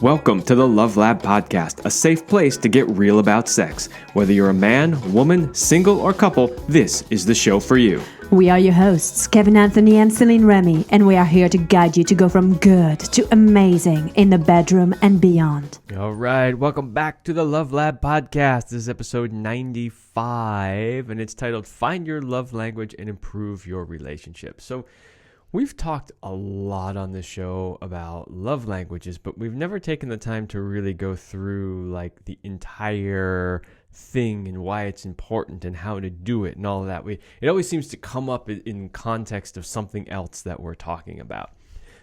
Welcome to the Love Lab Podcast, a safe place to get real about sex. Whether you're a man, woman, single, or couple, this is the show for you. We are your hosts, Kevin Anthony and Céline Remy, and we are here to guide you to go from good to amazing in the bedroom and beyond. All right, welcome back to the Love Lab Podcast. This is episode 95, and it's titled Find Your Love Language and Improve Your Relationship. So we've talked a lot on this show about love languages, but we've never taken the time to really go through like the entire thing and why it's important and how to do it and all of that. It always seems to come up in context of something else that we're talking about.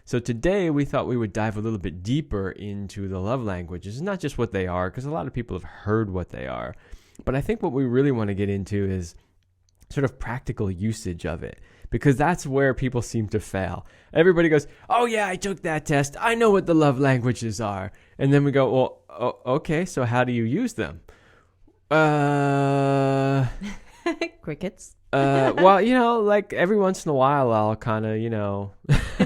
So today we thought we would dive a little bit deeper into the love languages, not just what they are, because a lot of people have heard what they are. But I think what we really want to get into is sort of practical usage of it, because that's where people seem to fail. Everybody goes, oh yeah, I took that test. I know what the love languages are. And then we go, well, okay, so how do you use them? Crickets. Well, like every once in a while I'll kind of,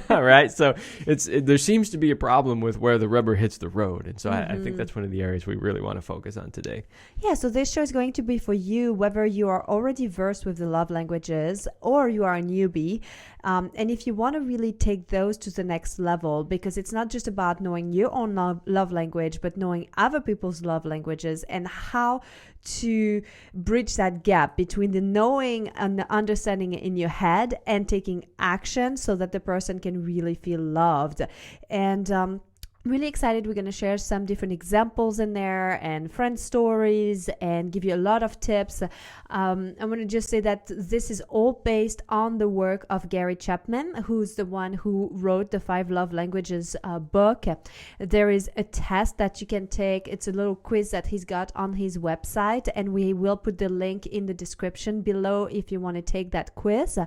right? So there seems to be a problem with where the rubber hits the road. And so I think that's one of the areas we really want to focus on today. Yeah, so this show is going to be for you, whether you are already versed with the love languages or you are a newbie. And if you want to really take those to the next level, because it's not just about knowing your own love language, but knowing other people's love languages and how to bridge that gap between the knowing and the understanding in your head and taking action so that the person can really feel loved. And really excited. We're going to share some different examples in there and friend stories and give you a lot of tips. I want to just say that this is all based on the work of Gary Chapman, who's the one who wrote the 5 Love Languages book. There is a test that you can take. It's a little quiz that he's got on his website, and we will put the link in the description below if you want to take that quiz.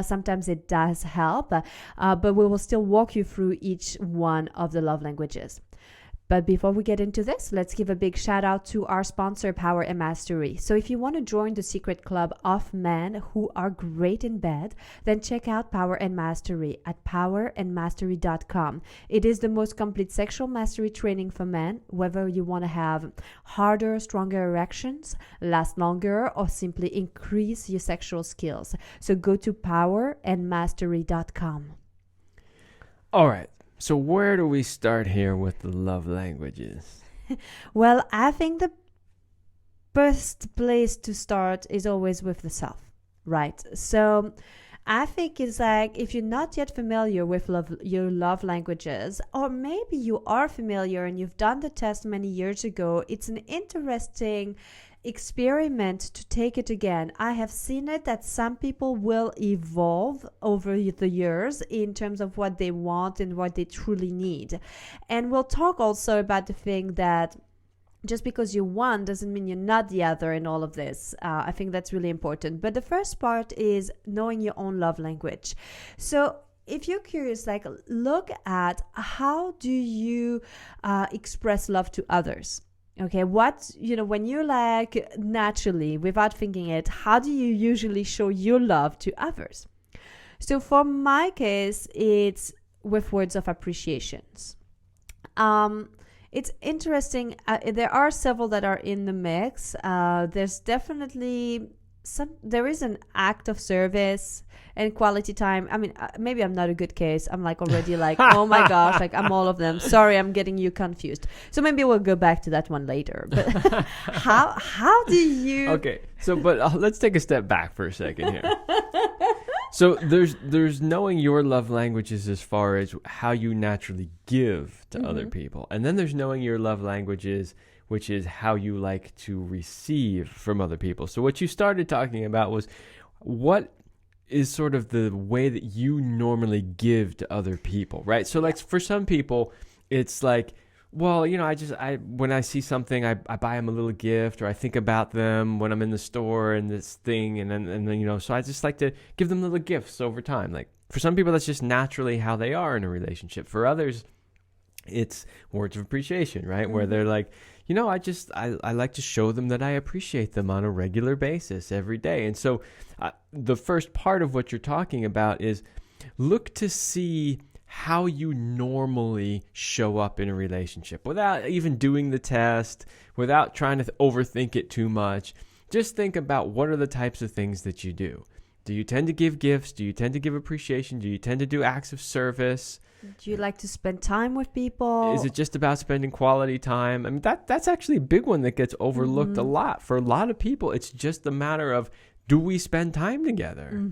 Sometimes it does help, but we will still walk you through each one of the love languages. But before we get into this, let's give a big shout out to our sponsor, Power and Mastery. So if you want to join the secret club of men who are great in bed, then check out Power and Mastery at powerandmastery.com. It is the most complete sexual mastery training for men, whether you want to have harder, stronger erections, last longer, or simply increase your sexual skills. So go to powerandmastery.com. All right. So where do we start here with the love languages? Well, I think the best place to start is always with the self, right? So I think it's like if you're not yet familiar with your love languages, or maybe you are familiar and you've done the test many years ago, it's an interesting experiment to take it again. I have seen it that some people will evolve over the years in terms of what they want and what they truly need. And we'll talk also about the thing that just because you're one doesn't mean you're not the other in all of this. I think that's really important. But the first part is knowing your own love language. So if you're curious, like look at how do you express love to others? Okay, when you're like naturally, without thinking it, how do you usually show your love to others? So for my case, it's with words of appreciations. It's interesting. There are several that are in the mix. There's definitely there is an act of service and quality time. I mean, maybe I'm not a good case. I'm like already like, oh my gosh, like I'm all of them. Sorry, I'm getting you confused. So maybe we'll go back to that one later. But how do you? Okay, so but let's take a step back for a second here. So there's knowing your love languages as far as how you naturally give to other people, and then there's knowing your love languages, which is how you like to receive from other people. So what you started talking about was what is sort of the way that you normally give to other people, right? So like for some people, it's like, well, when I see something, I buy them a little gift, or I think about them when I'm in the store and this thing, and then so I just like to give them little gifts over time. Like for some people, that's just naturally how they are in a relationship. For others, it's words of appreciation, right? Where they're like, I like to show them that I appreciate them on a regular basis every day. And so the first part of what you're talking about is look to see how you normally show up in a relationship without even doing the test, without trying to overthink it too much. Just think about what are the types of things that you do. Do you tend to give gifts? Do you tend to give appreciation? Do you tend to do acts of service? Do you like to spend time with people? Is it just about spending quality time? I mean, that's actually a big one that gets overlooked a lot. For a lot of people, it's just a matter of, do we spend time together?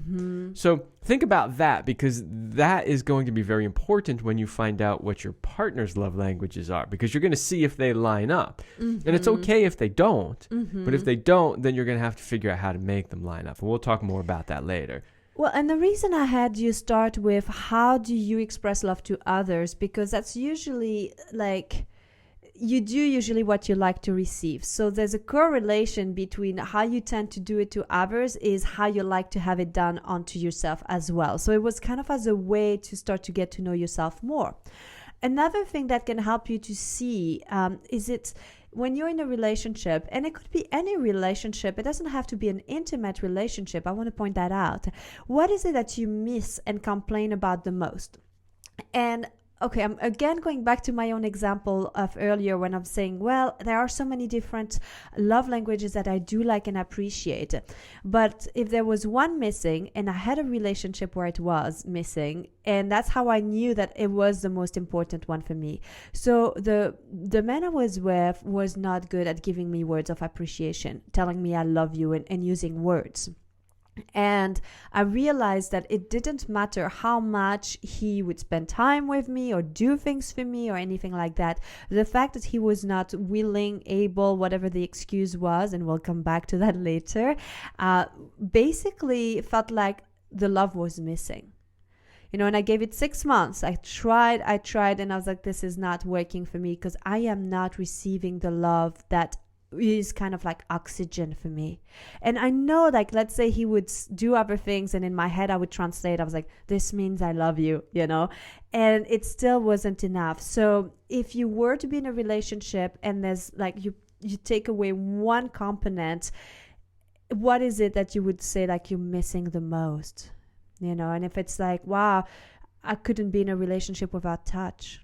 So think about that, because that is going to be very important when you find out what your partner's love languages are, because you're going to see if they line up. And it's okay if they don't, but if they don't, then you're going to have to figure out how to make them line up. And we'll talk more about that later. Well, and the reason I had you start with how do you express love to others, because that's usually like, you do usually what you like to receive. So there's a correlation between how you tend to do it to others is how you like to have it done onto yourself as well. So it was kind of as a way to start to get to know yourself more. Another thing that can help you to see is it when you're in a relationship, and it could be any relationship, it doesn't have to be an intimate relationship. I want to point that out. What is it that you miss and complain about the most? And okay, I'm again going back to my own example of earlier when I'm saying, well, there are so many different love languages that I do like and appreciate. But if there was one missing, and I had a relationship where it was missing, and that's how I knew that it was the most important one for me. So the man I was with was not good at giving me words of appreciation, telling me I love you and using words. And I realized that it didn't matter how much he would spend time with me or do things for me or anything like that. The fact that he was not willing, able, whatever the excuse was, and we'll come back to that later, basically felt like the love was missing. You know, and I gave it 6 months. I tried, and I was like, this is not working for me because I am not receiving the love that is kind of like oxygen for me. And I know, like, let's say he would do other things, and in my head I would translate. I was like, this means I love you, you know, and it still wasn't enough. So if you were to be in a relationship and there's like, you take away one component, what is it that you would say like you're missing the most, you know? And if it's like, wow, I couldn't be in a relationship without touch.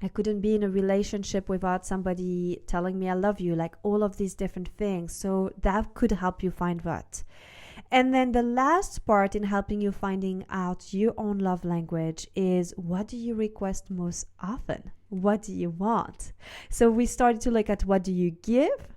I couldn't be in a relationship without somebody telling me I love you, like all of these different things. So that could help you find that. And then the last part in helping you finding out your own love language is, what do you request most often? What do you want? So we started to look at what do you give,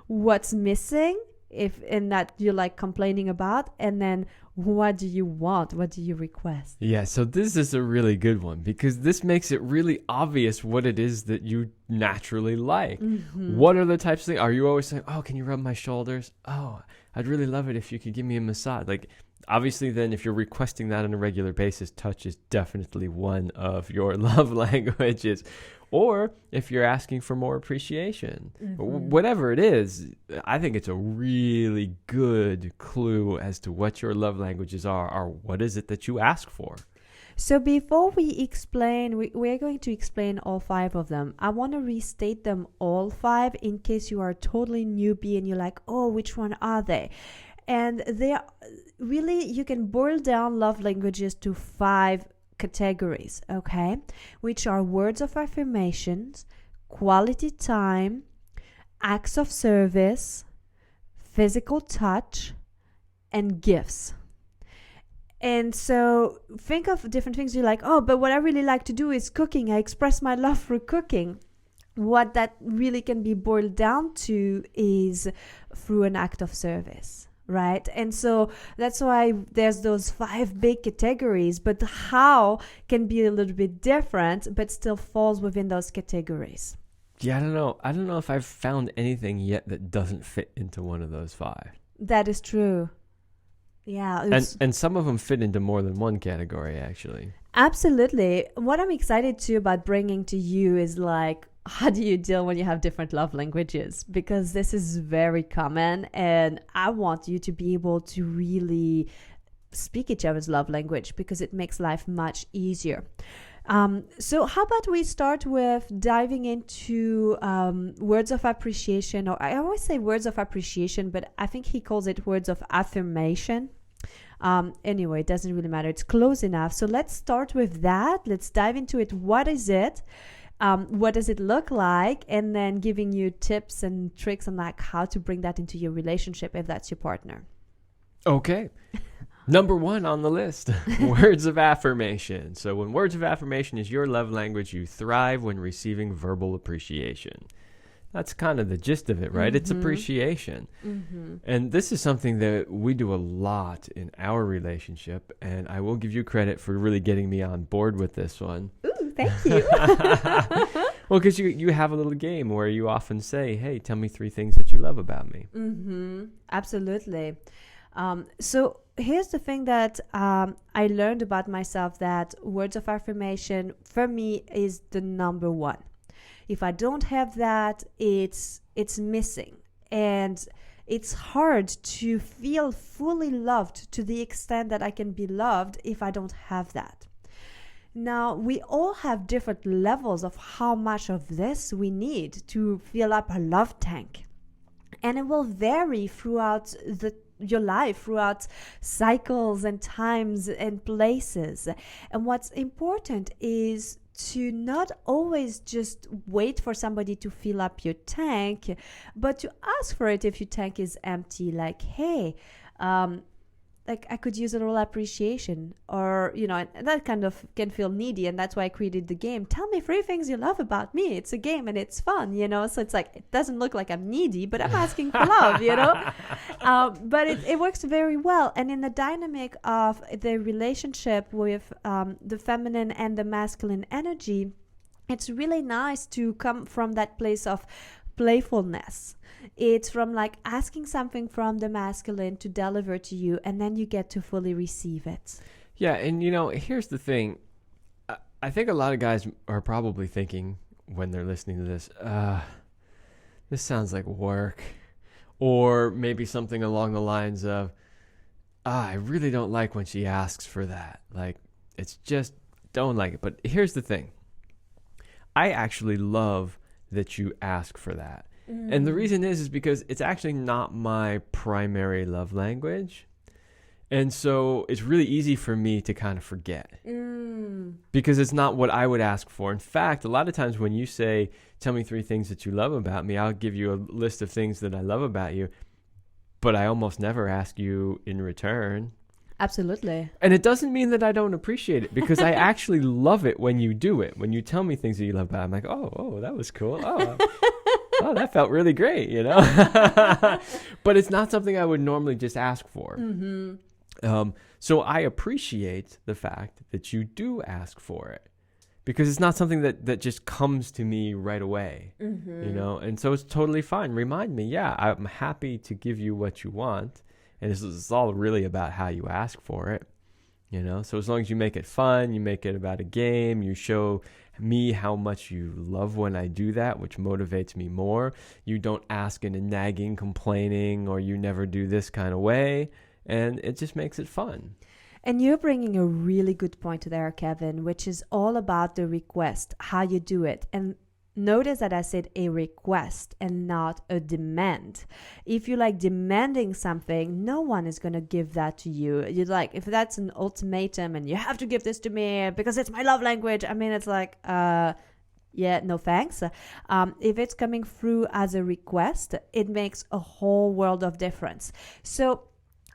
what's missing, if in that you're like complaining about, and then what do you want? What do you request? Yeah, so this is a really good one, because this makes it really obvious what it is that you naturally like. What are the types of things? Are you always saying, oh, can you rub my shoulders? Oh, I'd really love it if you could give me a massage. Like, obviously then if you're requesting that on a regular basis, touch is definitely one of your love languages. Or if you're asking for more appreciation, whatever it is, I think it's a really good clue as to what your love languages are, or what is it that you ask for. So before we explain, we're going to explain all 5 of them. I want to restate them all 5 in case you are totally newbie and you're like, oh, which one are they? And they are really, you can boil down love languages to 5 categories, okay, which are words of affirmations, quality time, acts of service, physical touch, and gifts. And so think of different things. You're like, oh, but what I really like to do is cooking. I express my love through cooking. What that really can be boiled down to is through an act of service. Right? And so that's why there's those 5 big categories, but how can be a little bit different, but still falls within those categories. Yeah, I don't know if I've found anything yet that doesn't fit into one of those 5. That is true. Yeah. And some of them fit into more than one category, actually. Absolutely. What I'm excited too about bringing to you is like, how do you deal when you have different love languages? Because this is very common, and I want you to be able to really speak each other's love language, because it makes life much easier. So how about we start with diving into words of appreciation, or I always say words of appreciation, but I think he calls it words of affirmation. Anyway, it doesn't really matter. It's close enough. So let's start with that. Let's dive into it. What is it? What does it look like? And then giving you tips and tricks on like how to bring that into your relationship if that's your partner. Okay. Number 1 on the list, words of affirmation. So when words of affirmation is your love language, you thrive when receiving verbal appreciation. That's kind of the gist of it, right? It's appreciation. And this is something that we do a lot in our relationship. And I will give you credit for really getting me on board with this one. Ooh, thank you. Well, because you have a little game where you often say, hey, tell me 3 things that you love about me. Absolutely. So here's the thing that I learned about myself, that words of affirmation for me is the number 1. If I don't have that, it's missing. And it's hard to feel fully loved to the extent that I can be loved if I don't have that. Now, we all have different levels of how much of this we need to fill up a love tank. And it will vary throughout your life, throughout cycles and times and places. And what's important is to not always just wait for somebody to fill up your tank, but to ask for it if your tank is empty. Like, hey, like I could use a little appreciation, or, and that kind of can feel needy. And that's why I created the game. Tell me 3 things you love about me. It's a game and it's fun, So it's like, it doesn't look like I'm needy, but I'm asking for love, But it works very well. And in the dynamic of the relationship with the feminine and the masculine energy, it's really nice to come from that place of playfulness. It's from like asking something from the masculine to deliver to you, and then you get to fully receive it. Yeah, and here's the thing. I think a lot of guys are probably thinking when they're listening to this, this sounds like work. Or maybe something along the lines of, I really don't like when she asks for that. Like, it's just, don't like it. But here's the thing. I actually love that you ask for that. And the reason is because it's actually not my primary love language. And so it's really easy for me to kind of forget because it's not what I would ask for. In fact, a lot of times when you say, tell me 3 things that you love about me, I'll give you a list of things that I love about you, but I almost never ask you in return. Absolutely. And it doesn't mean that I don't appreciate it, because I actually love it when you do it. When you tell me things that you love about, I'm like, oh, that was cool. Oh, that felt really great, But it's not something I would normally just ask for. So I appreciate the fact that you do ask for it, because it's not something that just comes to me right away, And so it's totally fine. Remind me, yeah, I'm happy to give you what you want. And it's all really about how you ask for it, So as long as you make it fun, you make it about a game, you show me how much you love when I do that, which motivates me more. You don't ask in a nagging, complaining, or you never do this kind of way. And it just makes it fun. And you're bringing a really good point there, Kevin, which is all about the request, how you do it. And notice that I said a request and not a demand. If you like demanding something, no one is going to give that to you. You're like, if that's an ultimatum and you have to give this to me because it's my love language, I mean, it's like, yeah, no thanks. If it's coming through as a request, it makes a whole world of difference. So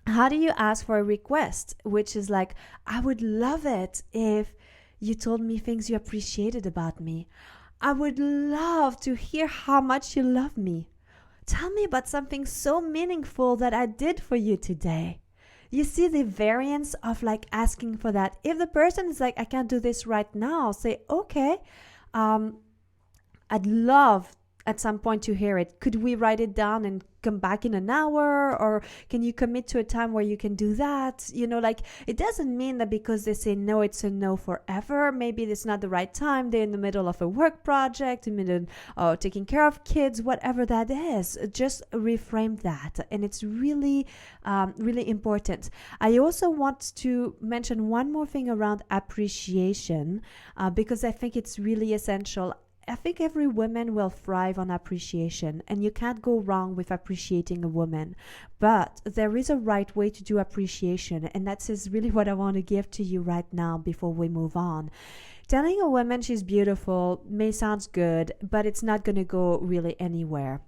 how do you ask for a request? Which is like, I would love it if you told me things you appreciated about me. I would love to hear how much you love me. Tell me about something so meaningful that I did for you today. You see the variance of like asking for that. If the person is like, I can't do this right now, say, okay, I'd love at some point to hear it. Could we write it down and come back in an hour? Or can you commit to a time where you can do that? Like, it doesn't mean that because they say no, it's a no forever. Maybe it's not the right time. They're in the middle of a work project, in the middle of taking care of kids, whatever that is. Just reframe that. And it's really, really important. I also want to mention one more thing around appreciation, because I think it's really essential. I think every woman will thrive on appreciation, and you can't go wrong with appreciating a woman. But there is a right way to do appreciation, and that's is really what I want to give to you right now before we move on. Telling a woman she's beautiful may sound good, but it's not going to go really anywhere.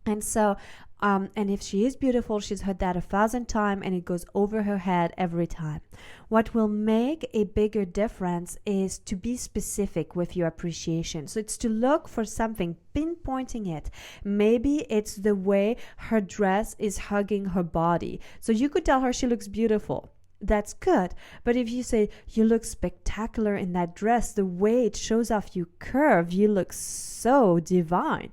And so, and if she is beautiful, she's heard that 1,000 times and it goes over her head every time. What will make a bigger difference is to be specific with your appreciation. So it's to look for something, pinpointing it. Maybe it's the way her dress is hugging her body. So you could tell her she looks beautiful. That's good. But if you say, you look spectacular in that dress, the way it shows off your curve, you look so divine.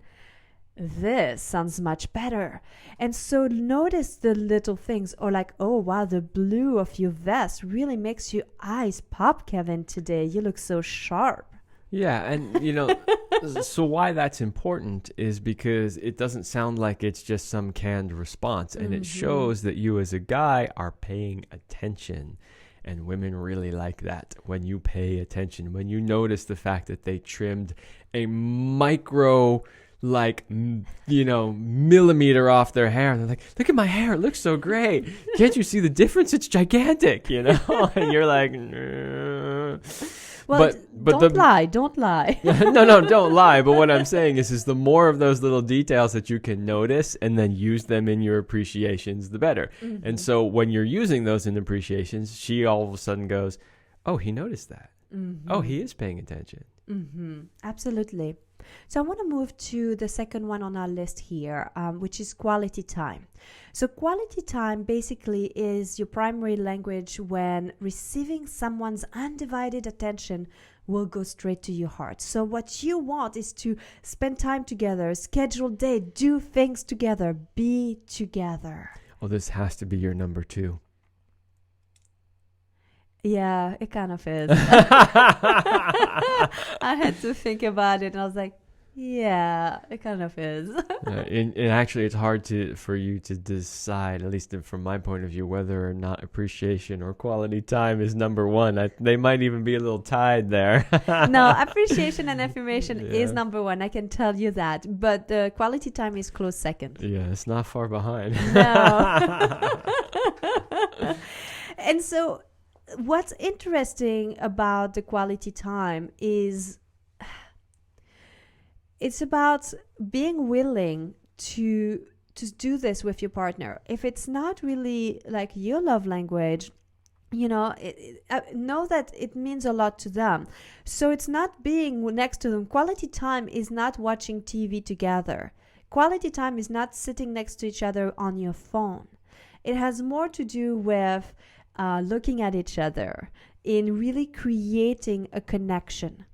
This sounds much better. And so notice the little things, or like, oh wow, the blue of your vest really makes your eyes pop, Kevin, today. You look so sharp. Yeah, and so why that's important is because it doesn't sound like it's just some canned response, and it shows that you as a guy are paying attention. And women really like that, when you pay attention, when you notice the fact that they trimmed a micro millimeter off their hair, and they're like, look at my hair, it looks so great, can't you see the difference, it's gigantic, and you're like, well, but don't lie no, don't lie. But what I'm saying is the more of those little details that you can notice and then use them in your appreciations, the better. And so when you're using those in appreciations, she all of a sudden goes, oh, he noticed that. Oh, he is paying attention. Absolutely. So I want to move to the second one on our list here, which is quality time. So quality time basically is your primary language when receiving someone's undivided attention will go straight to your heart. So what you want is to spend time together, schedule date, do things together, be together. Oh, this has to be your number 2. Yeah, it kind of is. I had to think about it, and I was like, yeah, it kind of is. And actually, it's hard for you to decide, at least from my point of view, whether or not appreciation or quality time is number 1. They might even be a little tied there. No, appreciation and affirmation is number 1. I can tell you that. But the quality time is close second. Yeah, it's not far behind. No. And so what's interesting about the quality time is it's about being willing to do this with your partner. If it's not really like your love language, know that it means a lot to them. So it's not being next to them. Quality time is not watching TV together. Quality time is not sitting next to each other on your phone. It has more to do with looking at each other, in really creating a connection.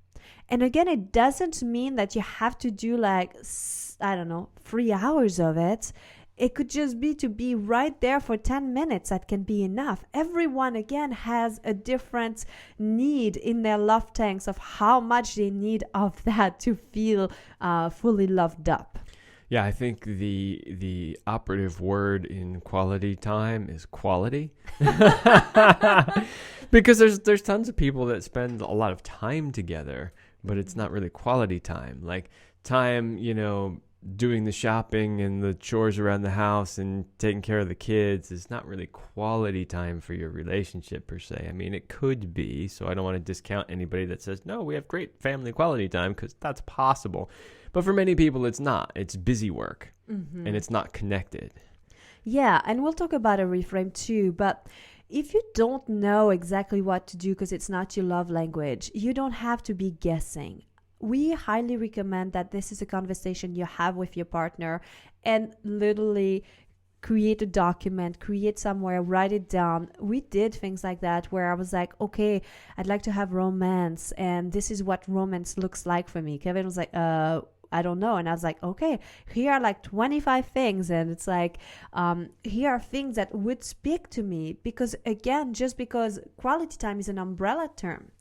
And again, it doesn't mean that you have to do 3 hours of it. It could just be to be right there for 10 minutes. That can be enough. Everyone, again, has a different need in their love tanks of how much they need of that to feel fully loved up. Yeah, I think the operative word in quality time is quality. Because there's tons of people that spend a lot of time together, but it's not really quality time. Like time, doing the shopping and the chores around the house and taking care of the kids is not really quality time for your relationship per se. I mean, it could be, so I don't want to discount anybody that says, no, we have great family quality time, because that's possible. But for many people, it's not. It's busy work, and it's not connected. Yeah, and we'll talk about a reframe too, but if you don't know exactly what to do because it's not your love language, you don't have to be guessing. We highly recommend that this is a conversation you have with your partner, and literally create a document, create somewhere, write it down. We did things like that where I was like, okay, I'd like to have romance, and this is what romance looks like for me. Kevin was like, I don't know. And I was like, okay, here are 25 things. And it's like, here are things that would speak to me. Because again, just because quality time is an umbrella term,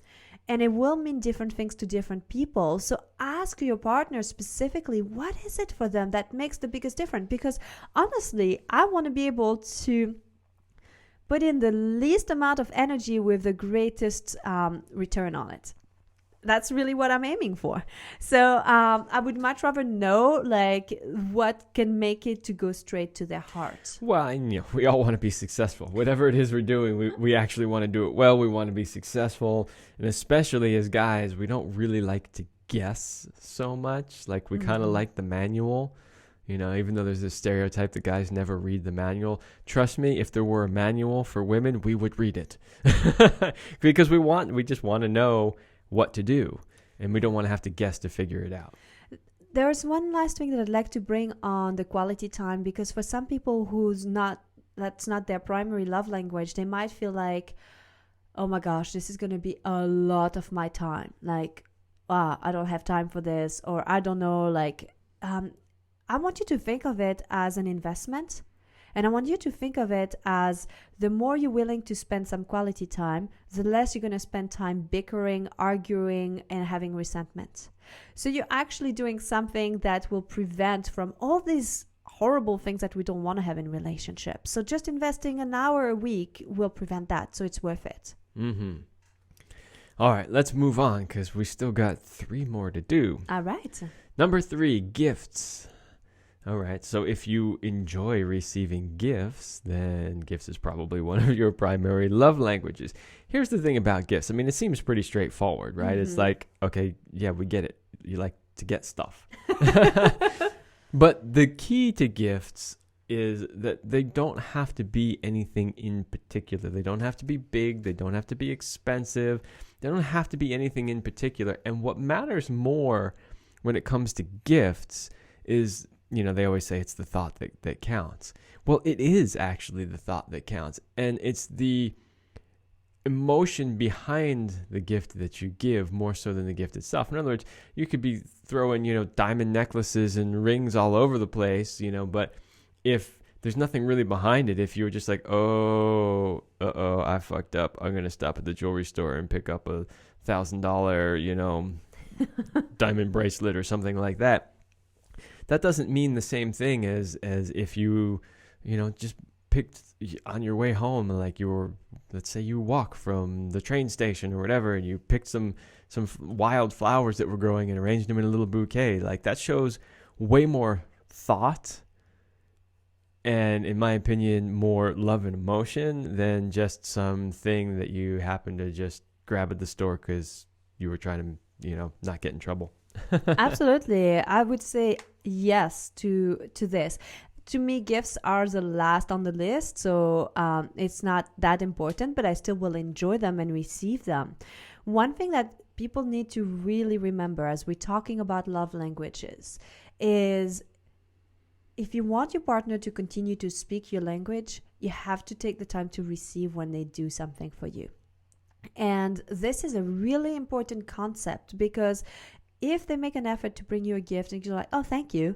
and it will mean different things to different people. So ask your partner specifically, what is it for them that makes the biggest difference? Because honestly, I want to be able to put in the least amount of energy with the greatest return on it. that's really what I'm aiming for. So I would much rather know like what can make it to go straight to their heart. Well, and, we all want to be successful. Whatever it is we're doing, we actually want to do it well. We want to be successful. And especially as guys, we don't really like to guess so much. Like we kind of like the manual, even though there's this stereotype that guys never read the manual. Trust me, if there were a manual for women, we would read it because we just want to know what to do, and we don't want to have to guess to figure it out. There's one last thing that I'd like to bring on the quality time, because for some people that's not their primary love language, they might feel like, oh my gosh, this is going to be a lot of my time. Like, I don't have time for this, or I don't know, like, I want you to think of it as an investment. And I want you to think of it as the more you're willing to spend some quality time, the less you're going to spend time bickering, arguing, and having resentment. So you're actually doing something that will prevent from all these horrible things that we don't want to have in relationships. So just investing an hour a week will prevent that. So it's worth it. All right, let's move on because we still got 3 more to do. All right. Number 3, gifts. All right, so if you enjoy receiving gifts, then gifts is probably one of your primary love languages. Here's the thing about gifts. I mean, it seems pretty straightforward, right? It's like, okay, yeah, we get it. You like to get stuff. But the key to gifts is that they don't have to be anything in particular. They don't have to be big. They don't have to be expensive. They don't have to be anything in particular. And what matters more when it comes to gifts is, they always say it's the thought that counts. Well, it is actually the thought that counts. And it's the emotion behind the gift that you give more so than the gift itself. In other words, you could be throwing, diamond necklaces and rings all over the place, but if there's nothing really behind it, if you were just like, I fucked up, I'm going to stop at the jewelry store and pick up a $1,000, diamond bracelet or something like that. That doesn't mean the same thing as if you, just picked on your way home, like let's say you walk from the train station or whatever, and you picked some wild flowers that were growing and arranged them in a little bouquet. Like that shows way more thought and, in my opinion, more love and emotion than just something that you happen to just grab at the store because you were trying to, not get in trouble. Absolutely. I would say yes to this. To me, gifts are the last on the list, so it's not that important, but I still will enjoy them and receive them. One thing that people need to really remember as we're talking about love languages is if you want your partner to continue to speak your language, you have to take the time to receive when they do something for you. And this is a really important concept, because if they make an effort to bring you a gift and you're like, oh, thank you,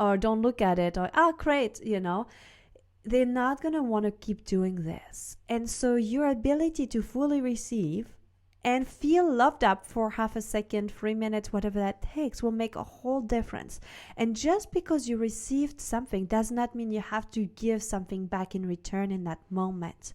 or don't look at it, or, oh, great, they're not going to want to keep doing this. And so your ability to fully receive and feel loved up for half a second, 3 minutes, whatever that takes, will make a whole difference. And just because you received something does not mean you have to give something back in return in that moment.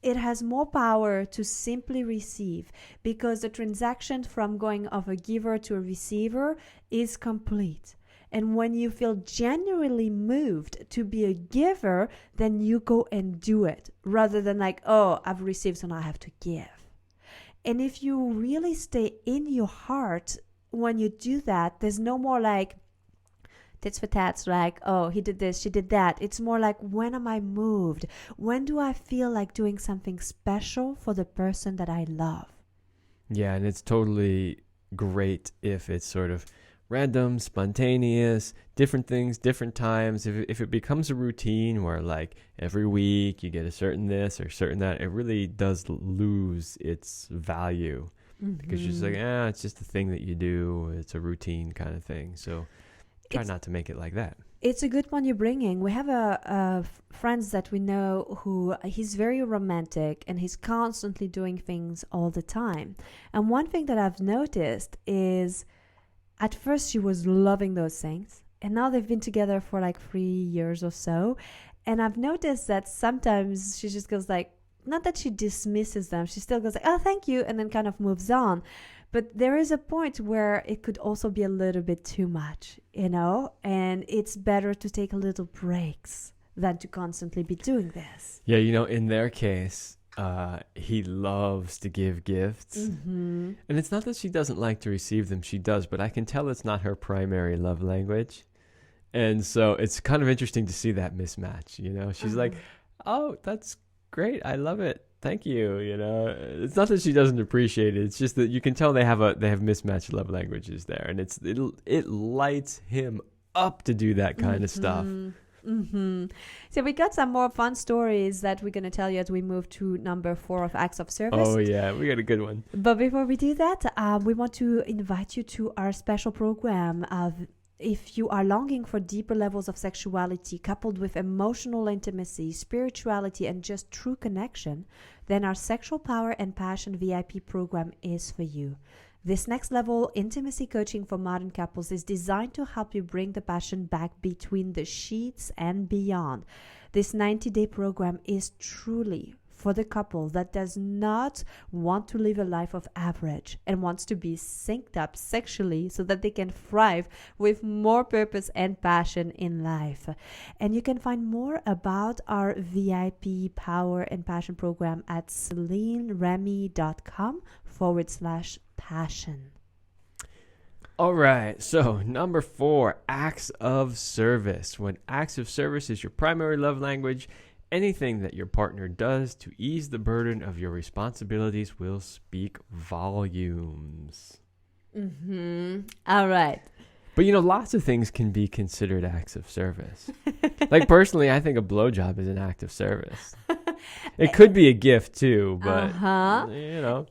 It has more power to simply receive, because the transaction from going of a giver to a receiver is complete. And when you feel genuinely moved to be a giver, then you go and do it, rather than like, oh, I've received, so now I have to give. And if you really stay in your heart when you do that, there's no more like tits for tats, like, oh, he did this, she did that. It's more like, when am I moved? When do I feel like doing something special for the person that I love? Yeah, and it's totally great if it's sort of random, spontaneous, different things, different times. If it becomes a routine where like every week you get a certain this or certain that, it really does lose its value, because you're just like, it's just a thing that you do. It's a routine kind of thing. So try not to make it like that. It's a good one you're bringing. We have a friends that we know who he's very romantic and he's constantly doing things all the time. And one thing that I've noticed is, at first she was loving those things, and now they've been together for like 3 years or so. And I've noticed that sometimes she just goes like, not that she dismisses them, she still goes like, oh, thank you, and then kind of moves on. But there is a point where it could also be a little bit too much, and it's better to take a little breaks than to constantly be doing this. Yeah, in their case, he loves to give gifts. Mm-hmm. And it's not that she doesn't like to receive them. She does, but I can tell it's not her primary love language. And so it's kind of interesting to see that mismatch, She's like, oh, that's great. I love it. Thank you. It's not that she doesn't appreciate it. It's just that you can tell they have mismatched love languages there. And it lights him up to do that kind of stuff. Mm-hmm. So we got some more fun stories that we're going to tell you as we move to number 4 of acts of service. Oh, yeah. We got a good one. But before we do that, we want to invite you to our special program of if you are longing for deeper levels of sexuality coupled with emotional intimacy, spirituality, and just true connection, then our Sexual Power and Passion VIP program is for you. This next level intimacy coaching for modern couples is designed to help you bring the passion back between the sheets and beyond. This 90-day program is truly for the couple that does not want to live a life of average and wants to be synced up sexually so that they can thrive with more purpose and passion in life. And you can find more about our VIP Power and Passion program at CelineRemy.com/passion. All right. So number 4, acts of service. When acts of service is your primary love language, anything that your partner does to ease the burden of your responsibilities will speak volumes. Mm-hmm. All right. But lots of things can be considered acts of service. Like personally, I think a blowjob is an act of service. It could be a gift too, but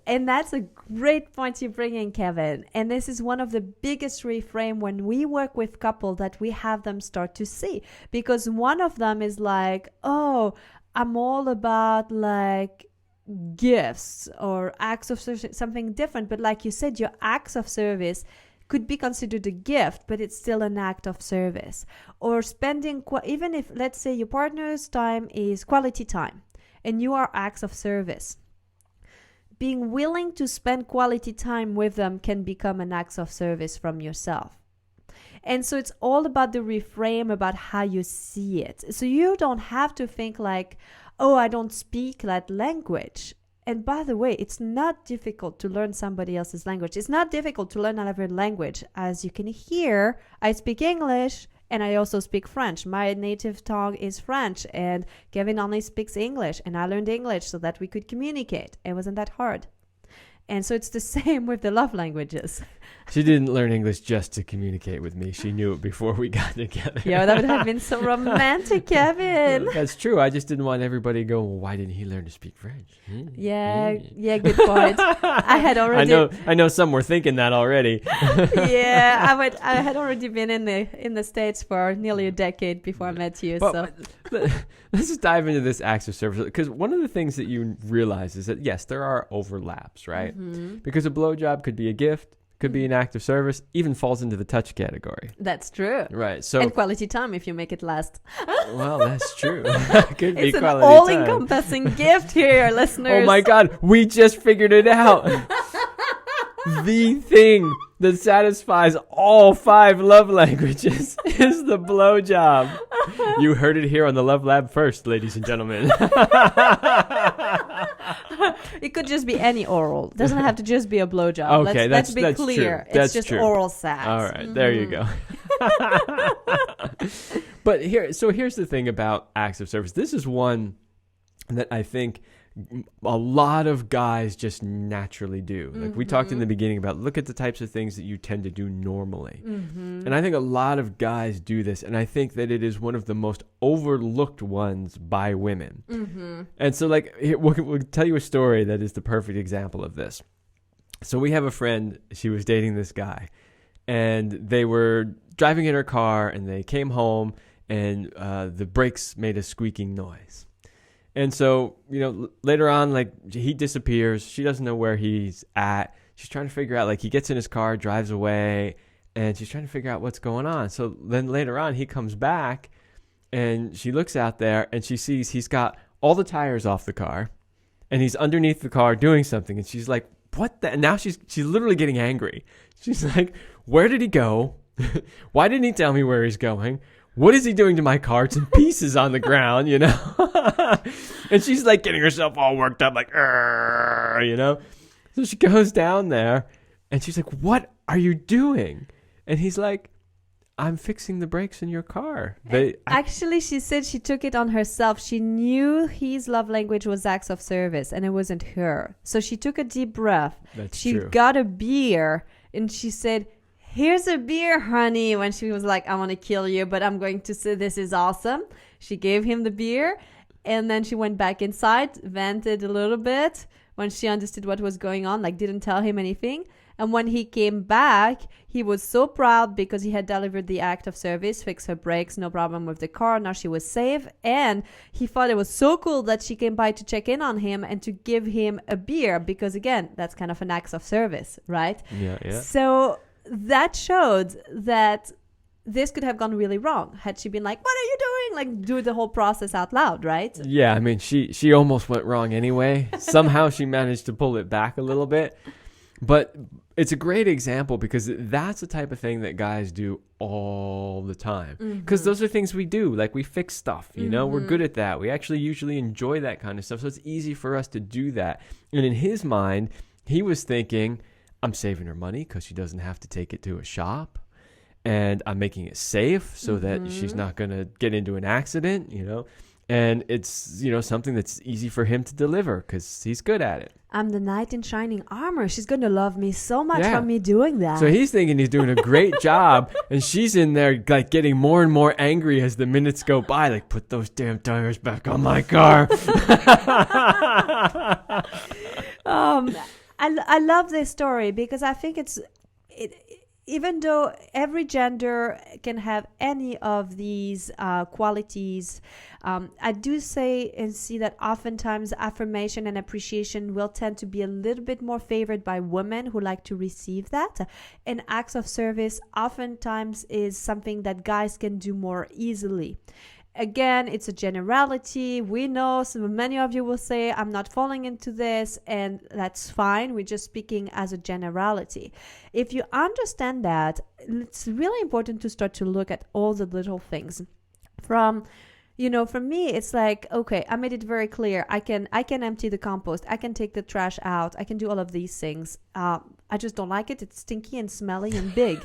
And that's a great point you bring in, Kevin. And this is one of the biggest reframe when we work with couples that we have them start to see. Because one of them is like, oh, I'm all about like gifts or acts of service, something different. But like you said, your acts of service could be considered a gift, but it's still an act of service. Or spending, even if, let's say, your partner's time is quality time and you are acts of service, being willing to spend quality time with them can become an act of service from yourself. And so it's all about the reframe about how you see it. So you don't have to think like, oh, I don't speak that language. And by the way, it's not difficult to learn somebody else's language. It's not difficult to learn another language. As you can hear, I speak English and I also speak French. My native tongue is French and Kevin only speaks English. And I learned English so that we could communicate. It wasn't that hard. And so it's the same with the love languages. She didn't learn English just to communicate with me. She knew it before we got together. Yeah, that would have been so romantic, Kevin. That's true. I just didn't want everybody to go, well, why didn't he learn to speak French? Yeah, good point. I had already. I know some were thinking that already. Yeah, I had already been in the States for nearly a decade before I met you. But let's just dive into this acts of service, because one of the things that you realize is that yes, there are overlaps, right? Mm-hmm. Because a blowjob could be a gift, could be an act of service, even falls into the touch category. That's true. Right. So and quality time if you make it last. Well, that's true. Could be it's an quality all-encompassing gift here, listeners. Oh my God, we just figured it out. The thing that satisfies all 5 love languages is the blowjob. You heard it here on the Love Lab first, ladies and gentlemen. It could just be any oral. It doesn't have to just be a blowjob. Okay, let's be that's clear. True. It's just true. oral sex. All right, there you go. But here's the thing about acts of service. This is one that I think a lot of guys just naturally do. Like we talked in the beginning about, look at the types of things that you tend to do normally. Mm-hmm. And I think a lot of guys do this. And I think that it is one of the most overlooked ones by women. Mm-hmm. And so like, we'll tell you a story that is the perfect example of this. So we have a friend, she was dating this guy and they were driving in her car and they came home and the brakes made a squeaking noise. And so, later on, like, he disappears. She doesn't know where he's at. She's trying to figure out, like, he gets in his car, drives away, and she's trying to figure out what's going on. So then later on, he comes back, and she looks out there, and she sees he's got all the tires off the car, and he's underneath the car doing something. And she's like, what the? And now she's literally getting angry. She's like, where did he go? Why didn't he tell me where he's going? What is he doing to my car? It's in pieces on the ground, you know? And she's like getting herself all worked up, like, you know? So she goes down there and she's like, what are you doing? And he's like, I'm fixing the brakes in your car. Actually, she said she took it on herself. She knew his love language was acts of service and it wasn't her. So she took a deep breath. She got a beer and she said, here's a beer, honey. When she was like, I want to kill you, but I'm going to say this is awesome. She gave him the beer and then she went back inside, vented a little bit when she understood what was going on, like didn't tell him anything. And when he came back, he was so proud because he had delivered the act of service, fixed her brakes, no problem with the car. Now she was safe. And he thought it was so cool that she came by to check in on him and to give him a beer because, again, that's kind of an act of service, right? Yeah. So that showed that this could have gone really wrong had she been like, what are you doing? Like, do the whole process out loud, right? Yeah, I mean, she almost went wrong anyway. Somehow she managed to pull it back a little bit. But it's a great example because that's the type of thing that guys do all the time. Because those are things we do. Like we fix stuff, you know, we're good at that. We actually usually enjoy that kind of stuff. So it's easy for us to do that. And in his mind, he was thinking, I'm saving her money because she doesn't have to take it to a shop. And I'm making it safe so that she's not going to get into an accident, you know. And it's, you know, something that's easy for him to deliver because he's good at it. I'm the knight in shining armor. She's going to love me so much for me doing that. So he's thinking he's doing a great job. And she's in there like getting more and more angry as the minutes go by. Like, put those damn tires back on my car. I love this story because I think even though every gender can have any of these qualities, I do say and see that oftentimes affirmation and appreciation will tend to be a little bit more favored by women who like to receive that. And acts of service oftentimes is something that guys can do more easily. Again, it's a generality. We know many of you will say, I'm not falling into this, and that's fine. We're just speaking as a generality. If you understand that, it's really important to start to look at all the little things. For me, it's like, okay, I made it very clear. I can empty the compost. I can take the trash out. I can do all of these things. I just don't like it. It's stinky and smelly and big.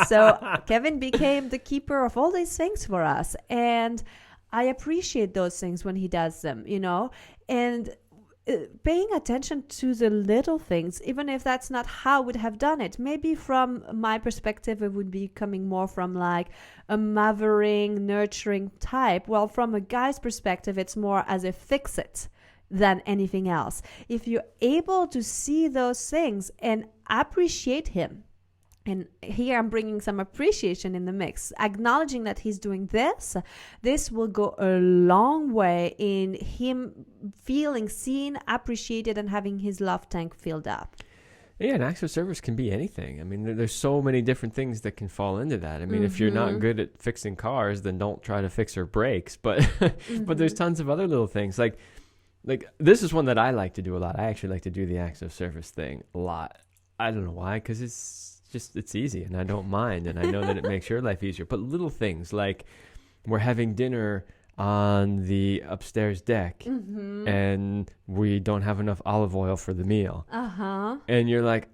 So Kevin became the keeper of all these things for us. And I appreciate those things when he does them, you know, and paying attention to the little things, even if that's not how I would have done it. Maybe from my perspective, it would be coming more from like a mothering, nurturing type. Well, from a guy's perspective, it's more as a fix it than anything else. If you're able to see those things and appreciate him, and here I'm bringing some appreciation in the mix, acknowledging that he's doing this will go a long way in him feeling seen, appreciated, and having his love tank filled up. Yeah, and acts of service can be anything. I mean, there's so many different things that can fall into that. I mean, if you're not good at fixing cars, then don't try to fix her brakes. But but there's tons of other little things. Like this is one that I like to do a lot. I actually like to do the acts of service thing a lot. I don't know why, because it's easy and I don't mind, and I know that it makes your life easier. But little things like we're having dinner on the upstairs deck and we don't have enough olive oil for the meal. And you're like,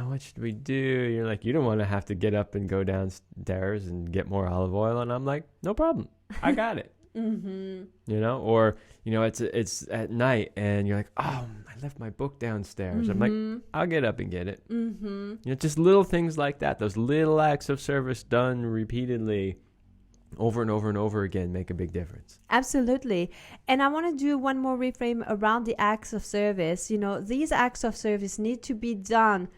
what should we do? You're like, you don't want to have to get up and go downstairs and get more olive oil. And I'm like, no problem. I got it. You know, or, you know, it's at night and you're like, oh, I left my book downstairs. I'm like, I'll get up and get it. You know, just little things like that. Those little acts of service done repeatedly over and over and over again make a big difference. Absolutely. And I want to do one more reframe around the acts of service. You know, these acts of service need to be done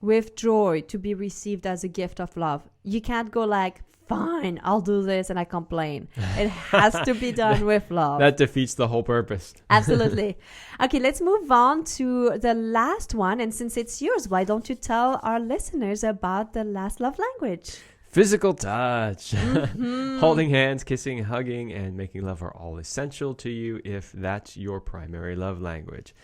with joy to be received as a gift of love. You can't go like, fine, I'll do this and I complain. It has to be done with love. That defeats the whole purpose. Absolutely. Okay, let's move on to the last one. And since it's yours, why don't you tell our listeners about the last love language? Physical touch. Holding hands, kissing, hugging, and making love are all essential to you if that's your primary love language.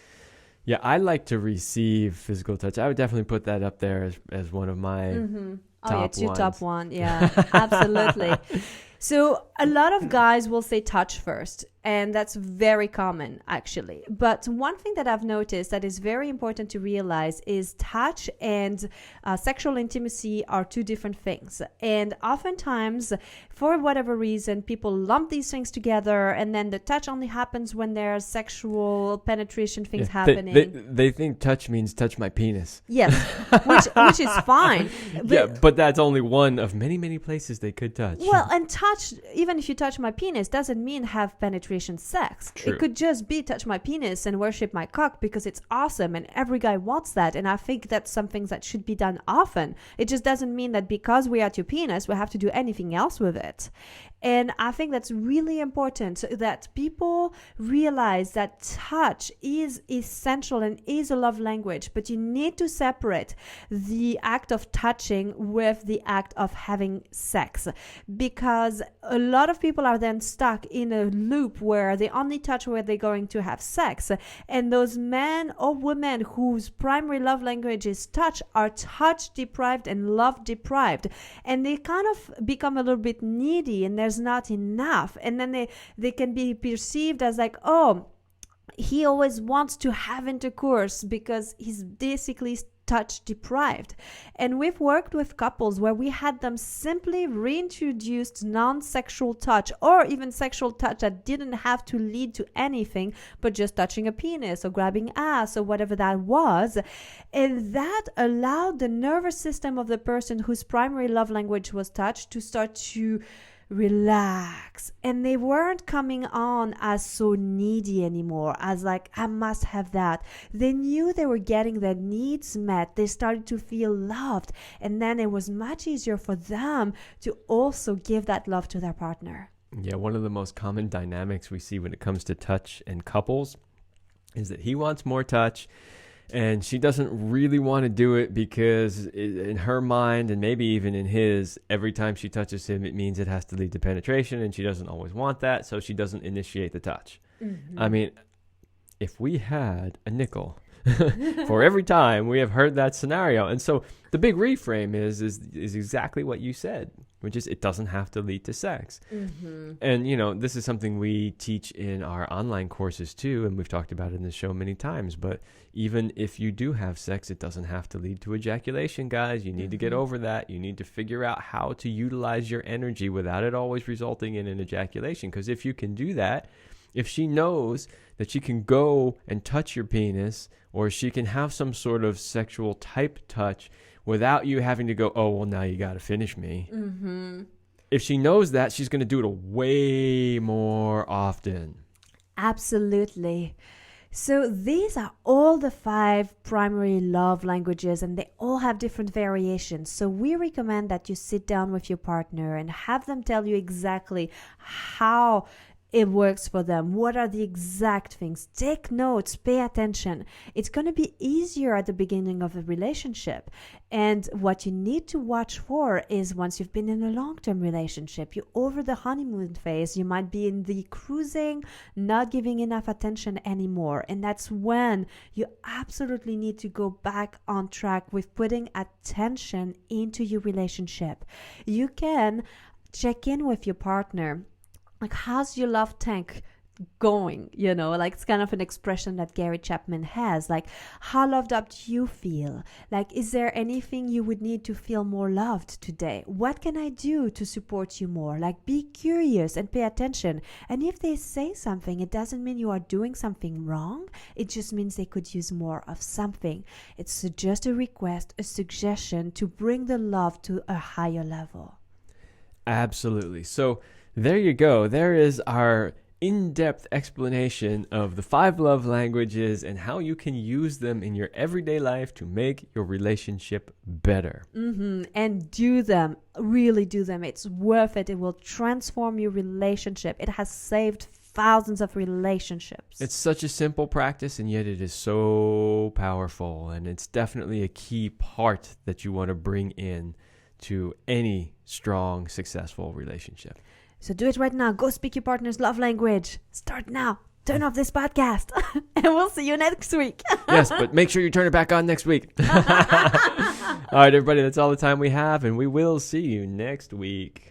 Yeah, I like to receive physical touch. I would definitely put that up there as one of my top two ones. top one. Yeah, absolutely. So a lot of guys will say touch first, and that's very common actually. But one thing that I've noticed that is very important to realize is touch and sexual intimacy are two different things. And oftentimes, for whatever reason, people lump these things together, and then the touch only happens when there's sexual penetration things happening. They think touch means touch my penis. Yes, which is fine. But that's only one of many, many places they could touch. Well, and touch, even if you touch my penis, doesn't mean have penetration sex. True. It could just be touch my penis and worship my cock because it's awesome and every guy wants that. And I think that's something that should be done often. It just doesn't mean that because we're at your penis, we have to do anything else with it. And I think that's really important that people realize that touch is essential and is a love language, but you need to separate the act of touching with the act of having sex, because a lot of people are then stuck in a loop where they only touch where they're going to have sex. And those men or women whose primary love language is touch are touch deprived and love deprived. And they kind of become a little bit needy, and there's not enough, and then they can be perceived as like, oh, he always wants to have intercourse because he's basically touch deprived. And we've worked with couples where we had them simply reintroduced non-sexual touch, or even sexual touch that didn't have to lead to anything but just touching a penis or grabbing ass or whatever that was. And that allowed the nervous system of the person whose primary love language was touch to start to relax, and they weren't coming on as so needy anymore, as like, I must have that. They knew they were getting their needs met. They started to feel loved, and then it was much easier for them to also give that love to their partner. Yeah, one of the most common dynamics we see when it comes to touch in couples is that he wants more touch, and she doesn't really want to do it because in her mind, and maybe even in his, every time she touches him, it means it has to lead to penetration, and she doesn't always want that, so she doesn't initiate the touch. I mean, if we had a nickel for every time we have heard that scenario. And so the big reframe is exactly what you said, which is it doesn't have to lead to sex. And, you know, this is something we teach in our online courses too, and we've talked about it in the show many times. But even if you do have sex, it doesn't have to lead to ejaculation, guys. You need to get over that. You need to figure out how to utilize your energy without it always resulting in an ejaculation. Because if you can do that, if she knows that she can go and touch your penis, or she can have some sort of sexual type touch without you having to go, oh, well, now you got to finish me. If she knows that, she's going to do it way more often. Absolutely. So these are all the 5 primary love languages, and they all have different variations. So we recommend that you sit down with your partner and have them tell you exactly how it works for them. What are the exact things? Take notes, pay attention. It's going to be easier at the beginning of a relationship. And what you need to watch for is once you've been in a long-term relationship, you're over the honeymoon phase, you might be in the cruising, not giving enough attention anymore. And that's when you absolutely need to go back on track with putting attention into your relationship. You can check in with your partner. Like, how's your love tank going? You know, like, it's kind of an expression that Gary Chapman has. Like, how loved up do you feel? Like, is there anything you would need to feel more loved today? What can I do to support you more? Like, be curious and pay attention. And if they say something, it doesn't mean you are doing something wrong. It just means they could use more of something. It's just a request, a suggestion to bring the love to a higher level. Absolutely. So there you go. There is our in-depth explanation of the 5 love languages and how you can use them in your everyday life to make your relationship better. And do them. Really do them. It's worth it. It will transform your relationship. It has saved thousands of relationships. It's such a simple practice, and yet it is so powerful. And it's definitely a key part that you want to bring in to any strong, successful relationship. So do it right now. Go speak your partner's love language. Start now. turn off this podcast. And we'll see you next week. Yes, but make sure you turn it back on next week. All right, everybody, that's all the time we have, and we will see you next week.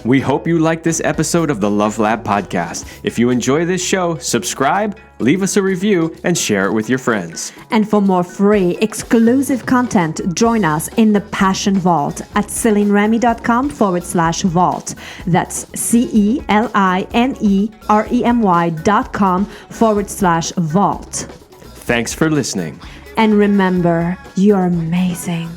We hope you liked this episode of the Love Lab podcast. If you enjoy this show, subscribe, leave us a review, and share it with your friends. And for more free, exclusive content, join us in the Passion Vault at CelineRemy.com/vault. That's CelineRemy.com/vault. Thanks for listening. And remember, you're amazing.